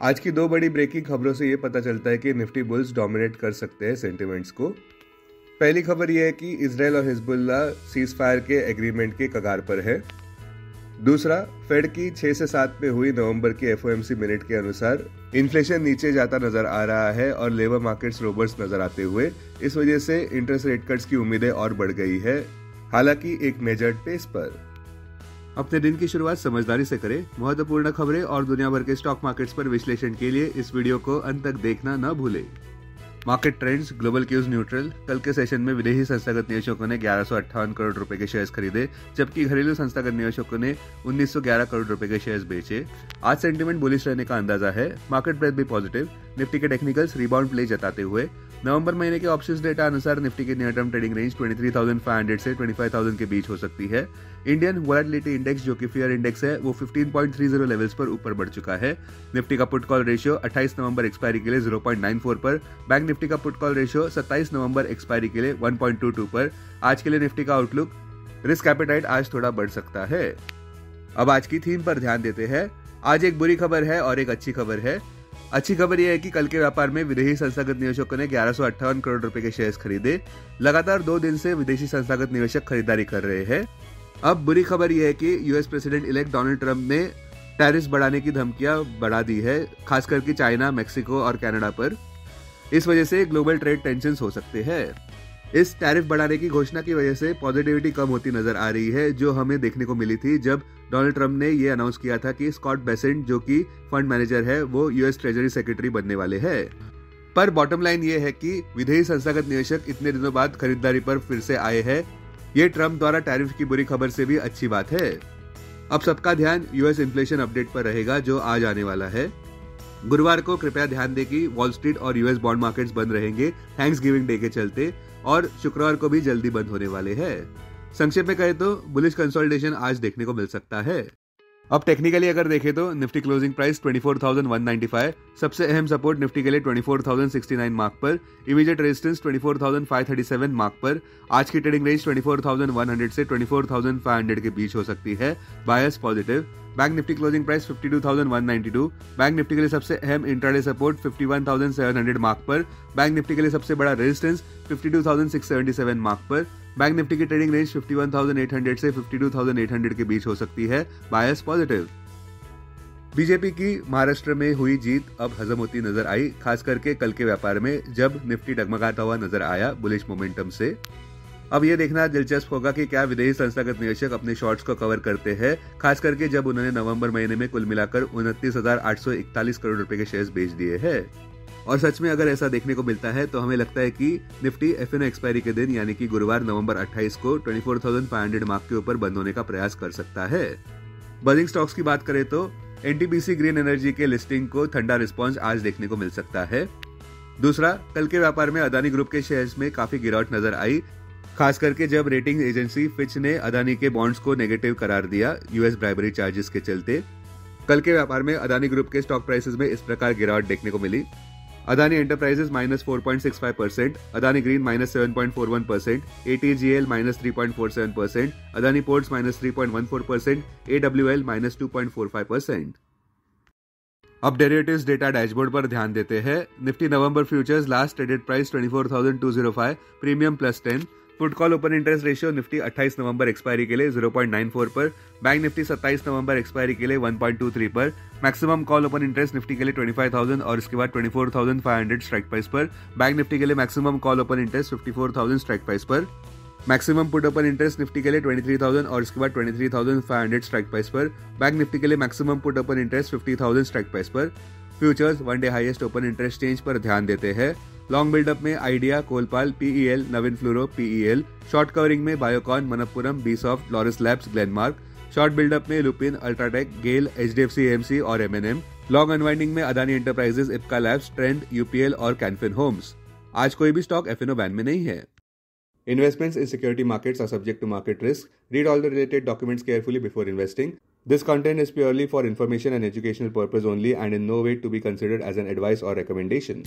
आज की दो बड़ी ब्रेकिंग खबरों से ये पता चलता है कि निफ्टी बुल्स डोमिनेट कर सकते हैं सेंटिमेंट्स को। पहली खबर यह है कि इजराइल और हिजबुल्ला सीज फायर के एग्रीमेंट के कगार पर है। दूसरा, फेड की 6 से 7 में हुई नवंबर की एफओएमसी मिनट के अनुसार इन्फ्लेशन नीचे जाता नजर आ रहा है और लेबर मार्केट्स रोबस्ट नजर आते हुए इस वजह से इंटरेस्ट रेट कट्स की उम्मीदें और बढ़ गई है, हालांकि एक मेजर्ड पेस पर। अपने दिन की शुरुआत समझदारी से करें। महत्वपूर्ण खबरें और दुनिया भर के स्टॉक मार्केट्स पर विश्लेषण के लिए इस वीडियो को अंत तक देखना न भूलें। Market trends, global cues neutral. कल के सेशन में विदेशी संस्थागत निवेशकों ने 1158 करोड़ रुपए के शेयर्स खरीदे, जबकि घरेलू संस्थागत निवेशकों ने 1911 करोड़ रुपए के शेयर्स बेचे। आज सेंटीमेंट बुलिश रहने का अंदाजा है। मार्केट ब्रेथ भी पॉजिटिव। निफ्टी के टेक्निकल्स रिबाउंड प्ले जताते हुए नवंबर महीने के ऑप्शंस डेटा अनुसार निफ्टी की नियर टर्म ट्रेडिंग रेंज 23,500 से 25,000 के बीच हो सकती है। इंडियन वोलेटिलिटी इंडेक्स, जो कि फियर इंडेक्स है, वो 15.30 लेवल्स पर ऊपर बढ़ चुका है। निफ्टी का put call ratio 28 November expiry के लिए 0.94 पर, बैंक निफ्टी का पुट कॉल रेशियो 27 नवंबर एक्सपायरी के लिए 1.22 पर। आज के लिए निफ्टी का आउटलुक, रिस्क एपेटाइट आज थोड़ा बढ़ सकता है। अब आज की थीम पर ध्यान देते हैं। आज एक बुरी खबर है और एक अच्छी खबर है। अच्छी खबर यह है कि कल के व्यापार में विदेशी संस्थागत निवेशकों ने 1158 करोड़ रुपए के शेयर्स खरीदे। लगातार 2 दिन से विदेशी संस्थागत निवेशक खरीदारी कर रहे हैं। अब बुरी खबर यह है कि US president elect Donald Trump ने टैरिफ बढ़ाने की धमकियां बढ़ा दी है, खासकर कि चाइना, मेक्सिको और कनाडा पर। इस वजह से ग्लोबल ट्रेड टेंशन हो सकते हैं। इस टैरिफ बढ़ाने की घोषणा की वजह से पॉजिटिविटी कम होती नजर आ रही है, जो हमें देखने को मिली थी जब डोनाल्ड ट्रंप ने ये अनाउंस किया था कि स्कॉट बेसेंट, जो कि फंड मैनेजर है, वो यूएस ट्रेजरी सेक्रेटरी बनने वाले हैं। पर बॉटम लाइन ये है कि विदेशी संस्थागत निवेशक इतने दिनों बाद खरीदारी पर फिर से आए हैं। ये ट्रंप द्वारा टैरिफ की बुरी खबर से भी अच्छी बात है। अब सबका ध्यान यूएस इन्फ्लेशन अपडेट पर रहेगा, जो आज आने वाला है। गुरुवार को कृपया ध्यान दें कि वॉल स्ट्रीट और यूएस बॉन्ड मार्केट्स बंद रहेंगे थैंक्स गिविंग डे के चलते, और शुक्रवार को भी जल्दी बंद होने वाले हैं। संक्षेप में कहें तो बुलिश कंसोलिडेशन आज देखने को मिल सकता है। अब टेक्निकली अगर देखें तो निफ्टी क्लोजिंग प्राइस 24,195, सबसे अहम सपोर्ट निफ्टी के लिए 24,069 मार्क पर, इमीडिएट रेजिस्टेंस 24,537 मार्क पर। आज की ट्रेडिंग रेंज 24,100 से 24,500 के बीच हो सकती है। Bias positive. Bank Nifty closing price 52,192, Bank Nifty के लिए सबसे अहम इंट्राडे सपोर्ट 51,700 मार्क पर, बैंक निफ्टी के लिए सबसे बड़ा रेजिस्टेंस 52,677 मार्क पर। बैंक निफ्टी की ट्रेडिंग रेंज 51,800 से 52,800 के बीच हो सकती है। Bias positive. बीजेपी की महाराष्ट्र में हुई जीत अब हजम होती नजर आई, खास करके कल के व्यापार में जब निफ्टी डगमगाता हुआ नजर आया बुलिश मोमेंटम से। अब यह देखना दिलचस्प होगा कि क्या विदेशी संस्थागत निवेशक अपने शॉर्ट्स को कवर करते हैं, खास करके जब उन्होंने नवंबर महीने में कुल मिलाकर 29,841 करोड़ रुपए के शेयर्स बेच दिए हैं। और सच में अगर ऐसा देखने को मिलता है तो हमें लगता है कि निफ्टी एफएनओ एक्सपायरी के दिन यानी कि गुरुवार नवंबर 28 को 24,500 मार्क के ऊपर बंद होने का प्रयास कर सकता है। बजिंग स्टॉक्स की बात करें तो एनटीपीसी ग्रीन एनर्जी के लिस्टिंग को ठंडा रिस्पॉन्स आज देखने को मिल सकता है। दूसरा, कल के व्यापार में अदानी ग्रुप के शेयर्स में काफी गिरावट नजर आई, खास करके जब रेटिंग एजेंसी फिच ने अदानी के बॉन्ड्स को नेगेटिव करार दिया यूएस ब्राइबरी चार्जेस के चलते। कल के व्यापार में अदानी ग्रुप के स्टॉक प्राइसेस में इस प्रकार गिरावट देखने को मिली। Adani enterprises -4.65%, Adani green -7.41%, ATGL -3.47%, Adani ports -3.14%, AWL -2.45%। अब डेरिवेटिव्स डेटा डैशबोर्ड पर ध्यान देते हैं। Nifty November futures last traded price 24,205, premium +10। Put call open interest ratio Nifty 28 November expiry के लिए 0.94 पर, बैंक निफ्टी 27 नवंबर एक्सपायरी के लिए 1.23 पर, maximum call open interest Nifty के लिए 25,000 और इसके बाद 24,500 स्ट्राइक प्राइस पर, बैंक निफ्टी के लिए maximum call open interest 54,000 strike price पर, maximum put open interest Nifty के लिए 23,000 और इसके बाद 23,500 स्ट्राइक प्राइस पर, बैंक निफ्टी के लिए maximum put open interest 50,000 strike price पर। Futures one day highest open interest change पर ध्यान देते हैं। लॉन्ग बिल्डअप में Idea, Colpal, PEL, Navin Fluoro, PEL. Short covering में Biocon, Manappuram, BSoft, Laurus Labs, Glenmark. Short buildup में Lupin, UltraTech, GAIL, HDFC AMC और MNM. Long unwinding में Adani Enterprises, Ipca Labs, Trent, UPL और कैनफिन होम्स। आज कोई भी stock F&O ban में नहीं है। Investments in security markets are subject to market risk. Read all the related documents carefully before investing. This content is purely for information and educational purpose only and in no way to be considered as an advice or recommendation.